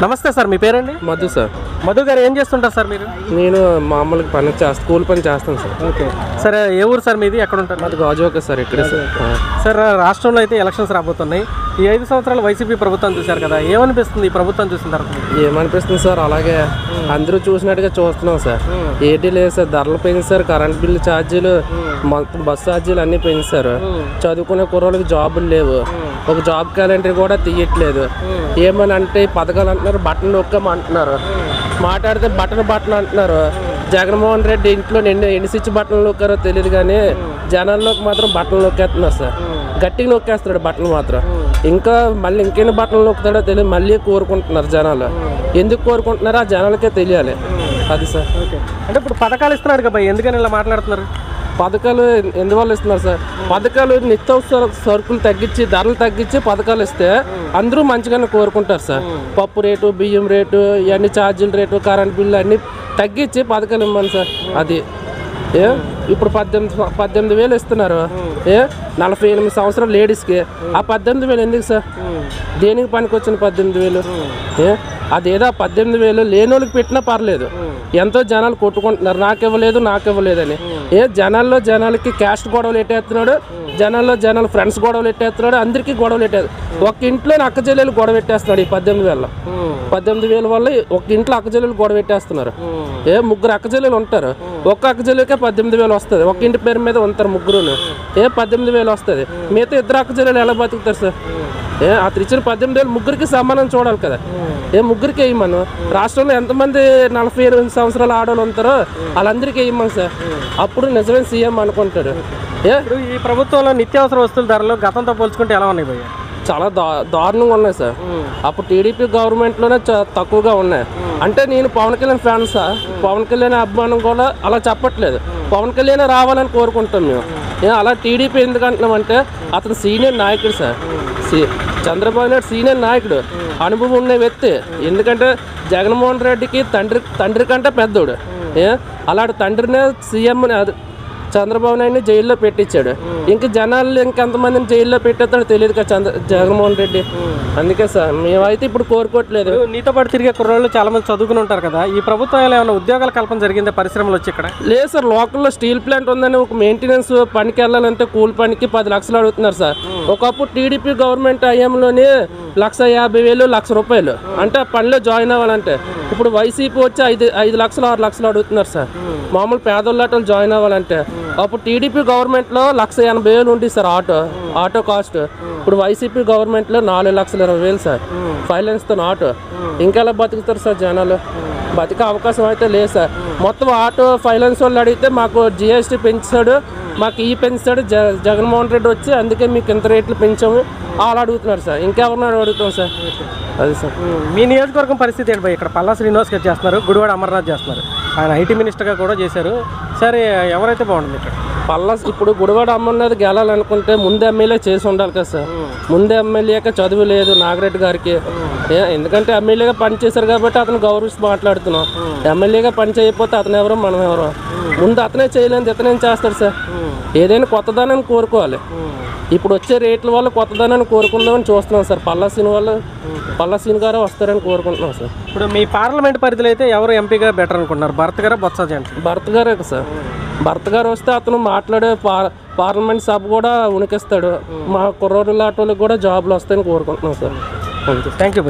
నమస్తే సార్, మీ పేరండి? మధు సార్. మధు గారు ఏం చేస్తుంటారు సార్ మీరు? నేను మామూలుగా పని స్కూల్ పని చేస్తాను సార్. ఓకే సార్, ఏ ఊరు సార్ మీది? ఎక్కడ ఉంటారు? మాది గాజువాక సార్. ఇక్కడే సార్. సార్, రాష్ట్రంలో అయితే ఎలక్షన్స్ రాబోతున్నాయి. ఈ 5 సంవత్సరాలు వైసీపీ ప్రభుత్వం చూశారు కదా, ఏమనిపిస్తుంది ఈ ప్రభుత్వం చూసిన తర్వాత? ఏమనిపిస్తుంది సార్, అలాగే అందరూ చూసినట్టుగా చూస్తున్నాం సార్. ఏంటి లేదు సార్, ధరలు పెంచారు, కరెంట్ బిల్లు ఛార్జీలు, మొత్తం బస్సు ఛార్జీలు అన్నీ పెంచారు. చదువుకునే కుర్రోళ్ళకి జాబులు లేవు, ఒక జాబ్ క్యాలెండర్ కూడా తీయట్లేదు. ఏమని అంటే పథకాలు అంటున్నారు, బట్టలు నొక్కమంటున్నారు, మాట్లాడితే బట్టలు అంటున్నారు. జగన్మోహన్ రెడ్డి ఇంట్లో ఎన్ని స్విచ్ బట్టలు నొక్కారో తెలియదు కానీ జనాల్లోకి మాత్రం బట్టలు నొక్కేస్తున్నారు సార్. గట్టిగా నొక్కేస్తాడు బట్టలు మాత్రం. ఇంకా మళ్ళీ ఇంకెన్ని బట్టలు నొక్కుతాడో తెలియదు, మళ్ళీ కోరుకుంటున్నారు జనాలు. ఎందుకు కోరుకుంటున్నారో ఆ జనాలకే తెలియాలి. అది సార్. అంటే ఇప్పుడు పథకాలు ఇస్తున్నాడు కదా, ఎందుకని ఇలా మాట్లాడుతున్నారు? పథకాలు ఎందువల్ల ఇస్తున్నారు సార్? పథకాలు నిత్యావసర సరుకులు తగ్గించి, ధరలు తగ్గించి పథకాలు ఇస్తే అందరూ మంచిగానే కోరుకుంటారు సార్. పప్పు రేటు, బియ్యం రేటు, ఇవన్నీ ఛార్జీల రేటు, కరెంట్ బిల్లు అన్నీ తగ్గించి పథకాలు ఇవ్వమని సార్. అది ఇప్పుడు 18,000 ఇస్తున్నారు. 48 సంవత్సరాలు లేడీస్కి. ఆ 18,000 ఎందుకు సార్? దేనికి పనికి వచ్చిన 18,000? అదేదో 18,000 లేని వాళ్ళకి పెట్టినా పర్లేదు. ఎంతో జనాలు కొట్టుకుంటున్నారు, నాకివ్వలేదని. జనాలకి క్యాస్ట్ గొడవలు ఎట్టేస్తున్నాడు, జనాలు ఫ్రెండ్స్ గొడవలు ఎట్టేస్తున్నాడు, అందరికీ గొడవలు ఎట్టేది. ఒక ఇంట్లో అక్క చెల్లెలు గొడవ పెట్టేస్తున్నాడు. ఈ 18,000 వల్ల ఒక ఇంట్లో అక్క చెల్లెలు గొడవ పెట్టేస్తున్నారు. 3 అక్క చెల్లెలు ఉంటారు, ఒక్క అక్క చెల్లెలకే 18,000 వస్తుంది. ఒక ఇంటి పేరు మీద ఉంటారు ముగ్గురు, 18,000 వస్తుంది. మిగతా 2 అక్క చెల్లెలు ఎలా బతుకుతారు సార్? అతను ఇచ్చిన 18,000 ముగ్గురికి సమానం చూడాలి కదా. ముగ్గురికి వేయమను. రాష్ట్రంలో ఎంతమంది 48 సంవత్సరాల ఆడవాళ్ళు ఉంటారో వాళ్ళందరికీ వేయమని సార్. అప్పుడు నిజమైన సీఎం అనుకుంటాడు. ఈ ప్రభుత్వంలో నిత్యావసర వస్తువుల ధరలు గతంతో పోల్చుకుంటే ఎలా ఉన్నాయి భయ్య? చాలా దారుణంగా ఉన్నాయి సార్. అప్పుడు టీడీపీ గవర్నమెంట్లోనే తక్కువగా ఉన్నాయి. అంటే నేను పవన్ కళ్యాణ్ ఫ్యాన్ సార్. పవన్ కళ్యాణ్ అభిమానం కూడా అలా చెప్పట్లేదు. పవన్ కళ్యాణ్ రావాలని కోరుకుంటాం మేము. అలా టీడీపీ ఎందుకు అంటున్నామంటే అతను సీనియర్ నాయకుడు సార్. చంద్రబాబు నాయుడు సీనియర్ నాయకుడు, అనుభవం ఉన్న వ్యక్తి. ఎందుకంటే జగన్మోహన్ రెడ్డికి తండ్రి కంటే పెద్దోడు. అలాంటి తండ్రినే సీఎం చంద్రబాబు నాయుడిని జైల్లో పెట్టించాడు. ఇంకా జనాలు ఇంకెంతమందిని జైల్లో పెట్టేస్తాడో తెలియదు కదా జగన్మోహన్ రెడ్డి. అందుకే సార్ మేమైతే ఇప్పుడు కోరుకోవట్లేదు. నీతో పాటు తిరిగే కుర్రోళ్ళు చాలా మంది చదువుకుని ఉంటారు కదా, ఈ ప్రభుత్వంలో ఏమైనా ఉద్యోగాల కల్పన జరిగిందా పరిశ్రమలు వచ్చి? ఇక్కడ లేదు సార్. లోకల్లో స్టీల్ ప్లాంట్ ఉందని ఒక మెయింటెనెన్స్ పనికి వెళ్ళాలంటే కూలి పనికి 10 లక్షలు అడుగుతున్నారు సార్. ఒకప్పుడు టీడీపీ గవర్నమెంట్ హయాంలోనే 1,50,000, ₹1,00,000 అంటే ఆ పనిలో జాయిన్ అవ్వాలంటే. ఇప్పుడు వైసీపీ వచ్చి 5 లక్షలు 6 లక్షలు అడుగుతున్నారు సార్. మామూలు పేదోళ్ళ జాయిన్ అవ్వాలంటే. అప్పుడు టీడీపీ గవర్నమెంట్లో 1,80,000 ఉంది సార్ ఆటో కాస్ట్. ఇప్పుడు వైసీపీ గవర్నమెంట్లో 4,20,000 సార్ ఫైనాన్స్తో ఆటో. ఇంకెలా బతుకుతారు సార్ జనాలు? బతికే అవకాశం అయితే లేదు సార్. మొత్తం ఆటో ఫైనాన్స్ వాళ్ళు అడిగితే మాకు జిఎస్టీ పెంచాడు, మాకు పెంచాడు జగన్మోహన్ రెడ్డి వచ్చి, అందుకే మీకు ఇంత రేట్లు పెంచాము అలా అడుగుతున్నారు సార్. ఇంకెవరినాడు అడుగుతాం సార్. అది సార్. మీ నియోజకవర్గం పరిస్థితి ఏంటి? ఇక్కడ పల్లా శ్రీనివాస్ గారు చేస్తున్నారు, గుడివాడ అమర్నాథ్ చేస్తున్నారు. ఆయన ఐటీ మినిస్టర్గా కూడా చేశారు. సరే, ఎవరైతే బాగుంటుంది ఇక్కడ? ఇప్పుడు గుడివాడ అమర్నాథ్ గెలాలనుకుంటే ముందు ఎమ్మెల్యే చేసి ఉండాలి కదా సార్. ముందు ఎమ్మెల్యేగా చదువు లేదు నాగిరెడ్డి గారికి. ఎందుకంటే ఎమ్మెల్యేగా పనిచేశారు కాబట్టి అతను గౌరవిస్తూ మాట్లాడుతున్నాం. ఎమ్మెల్యేగా పని చేయకపోతే అతను ఎవరో మనం ఎవరో. ముందు అతనే చేయలేదు, ఇతనేం చేస్తాడు సార్? ఏదైనా కొత్తదానాన్ని కోరుకోవాలి. ఇప్పుడు వచ్చే రేట్ల వల్ల కొత్తదానాన్ని కోరుకుందామని చూస్తున్నాం సార్. పల్లా సీన్ గారు వస్తారని కోరుకుంటున్నాం సార్. ఇప్పుడు మీ పార్లమెంట్ పరిధిలో అయితే ఎవరు ఎంపీగా బెటర్ అనుకుంటున్నారు? భరత్ గారా, బొత్స జయంతి? భరత్ గారే సార్. భరత్ గారు వస్తే అతను మాట్లాడే పార్లమెంట్ సభ కూడా ఉనికిస్తాడు. మా కుర్రోళ్ళ ఆటోలకు కూడా జాబులు వస్తాయని కోరుకుంటున్నాం సార్. Thank you.